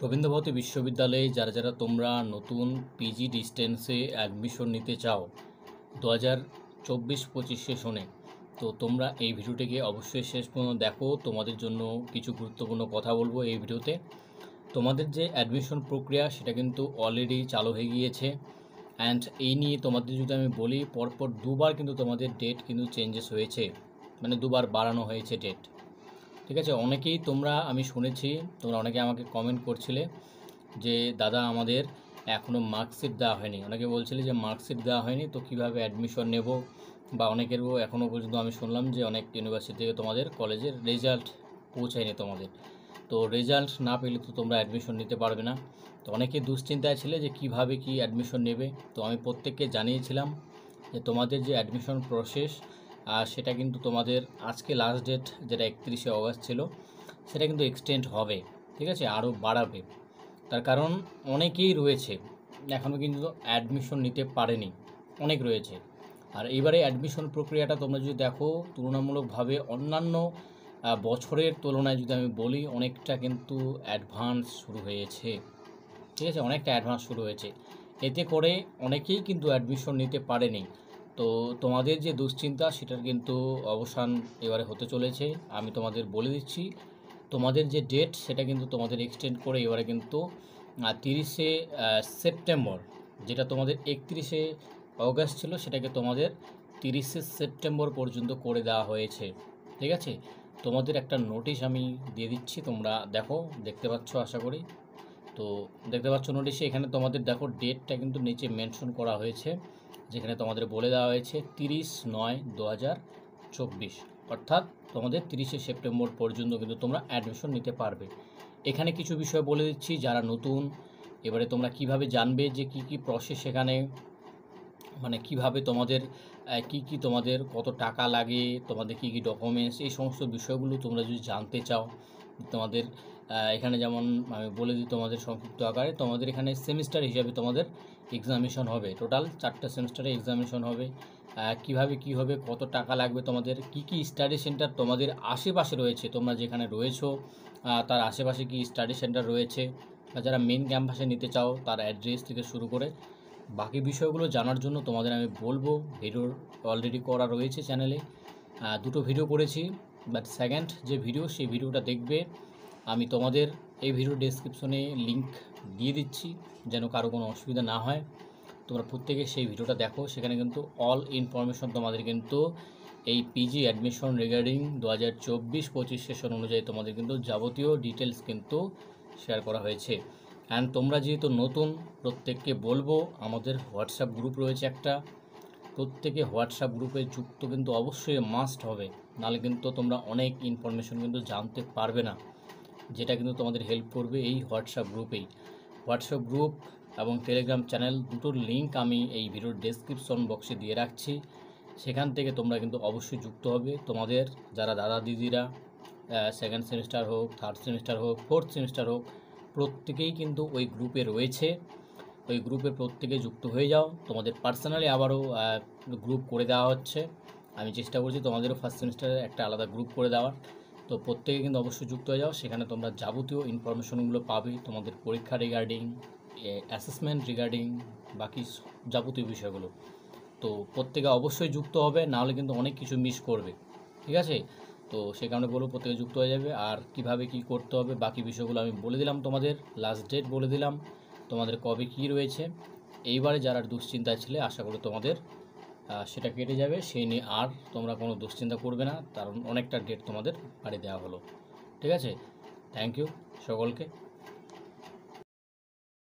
রবীন্দ্রভারতী বিশ্ববিদ্যালয়ে যারা তোমরা নতুন পিজি ডিস্টেন্সে অ্যাডমিশন নিতে চাও 2024-25 সেশনে, তো তোমরা এই ভিডিওটিকে অবশ্যই শেষ পর্যন্ত দেখো। তোমাদের জন্য কিছু গুরুত্বপূর্ণ কথা বলবো এই ভিডিওতে। তোমাদের যে অ্যাডমিশন প্রক্রিয়া সেটা কিন্তু অলরেডি চালু হয়ে গিয়েছে। অ্যান্ড এই নিয়ে তোমাদের যদি আমি বলি, পরপর দুবার কিন্তু তোমাদের ডেট কিন্তু চেঞ্জেস হয়েছে, মানে দুবার বাড়ানো হয়েছে ডেট। ঠিক আছে, অনেকেই আমি শুনেছি তোমরা অনেকে আমাকে কমেন্ট করছিলে যে দাদা আমাদের এখনও মার্কশিট দেওয়া হয়নি। অনেকে বলছিলে যে মার্কশিট দেওয়া হয়নি, তো কীভাবে অ্যাডমিশন নেব। বা অনেকেরও এখনও পর্যন্ত আমি শুনলাম যে অনেক ইউনিভার্সিটি থেকে তোমাদের কলেজের রেজাল্ট পৌঁছায়নি তোমাদের, তো রেজাল্ট না পেলে তো তোমরা অ্যাডমিশন নিতে পারবে না। তো অনেকে দুশ্চিন্তায় ছিলে যে কিভাবে কি অ্যাডমিশন নেবে। তো আমি প্রত্যেককে জানিয়েছিলাম যে তোমাদের যে অ্যাডমিশন প্রসেস সেটা কিন্তু তোমাদের আজকে লাস্ট ডেট যেটা 31শে অগাস্ট ছিল, সেটা কিন্তু এক্সটেন্ড হবে। ঠিক আছে, আরও বাড়াবে। তার কারণ অনেকেই রয়েছে এখনও কিন্তু অ্যাডমিশন নিতে পারেনি, অনেক রয়েছে। আর এবারে অ্যাডমিশন প্রক্রিয়াটা তোমরা যদি দেখো, তুলনামূলকভাবে অন্যান্য বছরের তুলনায় যদি আমি বলি, অনেকটা কিন্তু অ্যাডভান্স শুরু হয়েছে। ঠিক আছে, অনেকটা অ্যাডভান্স শুরু হয়েছে। এতে করে অনেকেই কিন্তু অ্যাডমিশন নিতে পারেনি। তো তোমাদের যে দুশ্চিন্তা সেটার কিন্তু অবসান এবারে হতে চলেছে। আমি তোমাদের বলে দিচ্ছি, তোমাদের যে ডেট সেটা কিন্তু তোমাদের এক্সটেন্ড করে এবারে কিন্তু 30শে সেপ্টেম্বর, যেটা তোমাদের 31শে অগাস্ট ছিল, সেটাকে তোমাদের 30শে সেপ্টেম্বর পর্যন্ত করে দেওয়া হয়েছে। ঠিক আছে, তোমাদের একটা নোটিশ আমি দিয়ে দিচ্ছি, তোমরা দেখো, দেখতে পাচ্ছ আশা করি। তো দেখতে পাচ্ছ নোটিশে এখানে তোমাদের দেখো ডেটটা কিন্তু নিচে মেনশন করা হয়েছে, যেখানে তোমাদের বলে দেওয়া হয়েছে 30/9/2024, অর্থাৎ তোমাদের 30শে সেপ্টেম্বর পর্যন্ত কিন্তু তোমরা অ্যাডমিশন নিতে পারবে। এখানে কিছু বিষয় বলে দিচ্ছি যারা নতুন, এবারে তোমরা কিভাবে জানবে যে কি কি প্রসেস এখানে, মানে কিভাবে তোমাদের কি তোমাদের কত টাকা লাগে, তোমাদের কি ডকুমেন্টস, এই সমস্ত বিষয়গুলো তোমরা যদি জানতে চাও। তোমাদের এখানে যেমন আমি বলে দিই তোমাদের সংক্ষিপ্ত আকারে, তোমাদের এখানে সেমিস্টার হিসাবে তোমাদের এক্সামিনেশন হবে, টোটাল 4টা সেমিস্টারে এক্সামিনেশন হবে। কিভাবে কি হবে, কত টাকা লাগবে, তোমাদের কি স্টাডি সেন্টার তোমাদের আশেপাশে রয়েছে, তোমরা যেখানে রয়েছো তার আশেপাশে কি স্টাডি সেন্টার রয়েছে, বা যারা মেন ক্যাম্পাসে নিতে চাও তার অ্যাড্রেস থেকে শুরু করে বাকি বিষয়গুলো জানার জন্য তোমাদের আমি বলবো। ভিডিও অলরেডি করা রয়েছে চ্যানেলে, 2টো ভিডিও করেছি, বাট সেকেন্ড যে ভিডিও সেই ভিডিওটা দেখবে। আমি তোমাদের এই ভিডিও ডেসক্রিপশনে লিংক দিয়ে দিচ্ছি, যেন কারো কোনো অসুবিধা না হয়। তোমরা প্রত্যেকে সেই ভিডিওটা দেখো, সেখানে কিন্তু অল ইনফরমেশন তোমাদের কিন্তু এই পিজি অ্যাডমিশন রিগার্ডিং 2024-25 সেশন অনুযায়ী তোমাদের কিন্তু যাবতীয় ডিটেলস কিন্তু শেয়ার করা হয়েছে। অ্যান্ড তোমরা যেহেতু নতুন, প্রত্যেককে বলবো আমাদের হোয়াটসঅ্যাপ গ্রুপ রয়েছে একটা, প্রত্যেকে হোয়াটসঅ্যাপ গ্রুপে যুক্ত কিন্তু অবশ্যই মাস্ট হবে, নাহলে কিন্তু তোমরা অনেক ইনফরমেশন কিন্তু জানতে পারবে না, যেটা কিন্তু তোমাদের হেল্প করবে এই হোয়াটসঅ্যাপ গ্রুপেই। হোয়াটসঅ্যাপ গ্রুপ এবং টেলিগ্রাম চ্যানেল দুটোর লিঙ্ক আমি এই ভিডিওর ডেসক্রিপশন বক্সে দিয়ে রাখছি, সেখান থেকে তোমরা কিন্তু অবশ্যই যুক্ত হবে। তোমাদের যারা দাদা দিদিরা সেকেন্ড সেমিস্টার হোক, থার্ড সেমিস্টার হোক, ফোর্থ সেমিস্টার হোক, প্রত্যেকেই কিন্তু ওই গ্রুপে রয়েছে। ওই গ্রুপে প্রত্যেকে যুক্ত হয়ে যাও। তোমাদের পার্সোনালি আবারও গ্রুপ করে দেওয়া হচ্ছে, আমি চেষ্টা করছি তোমাদেরও ফার্স্ট সেমিস্টারে একটা আলাদা গ্রুপ করে দেওয়ার। তো প্রত্যেকে কিন্তু অবশ্যই যুক্ত হয়ে যাও, সেখানে তোমরা যাবতীয় ইনফরমেশনগুলো পাবে, তোমাদের পরীক্ষা রিগার্ডিং, অ্যাসেসমেন্ট রিগার্ডিং, বাকি যাবতীয় বিষয়গুলো। তো প্রত্যেকে অবশ্যই যুক্ত হবে, নাহলে কিন্তু অনেক কিছু মিস করবে। ঠিক আছে, তো সে কারণে বলবো প্রত্যেকে যুক্ত হয়ে যাবে। আর কিভাবে কি করতে হবে বাকি বিষয়গুলো আমি বলে দিলাম, তোমাদের লাস্ট ডেট বলে দিলাম, তোমাদের কবে কি রয়েছে। এইবারে যারা দুশ্চিন্তায় ছিলে, আশা করি তোমাদের সেটা কেটে যাবে, সেই নিয়ে আর তোমরা কোনো দুশ্চিন্তা করবে না, কারণ অনেকটা ডেট তোমাদের বাড়িয়ে দেওয়া হলো। ঠিক আছে, থ্যাংক ইউ সকলকে।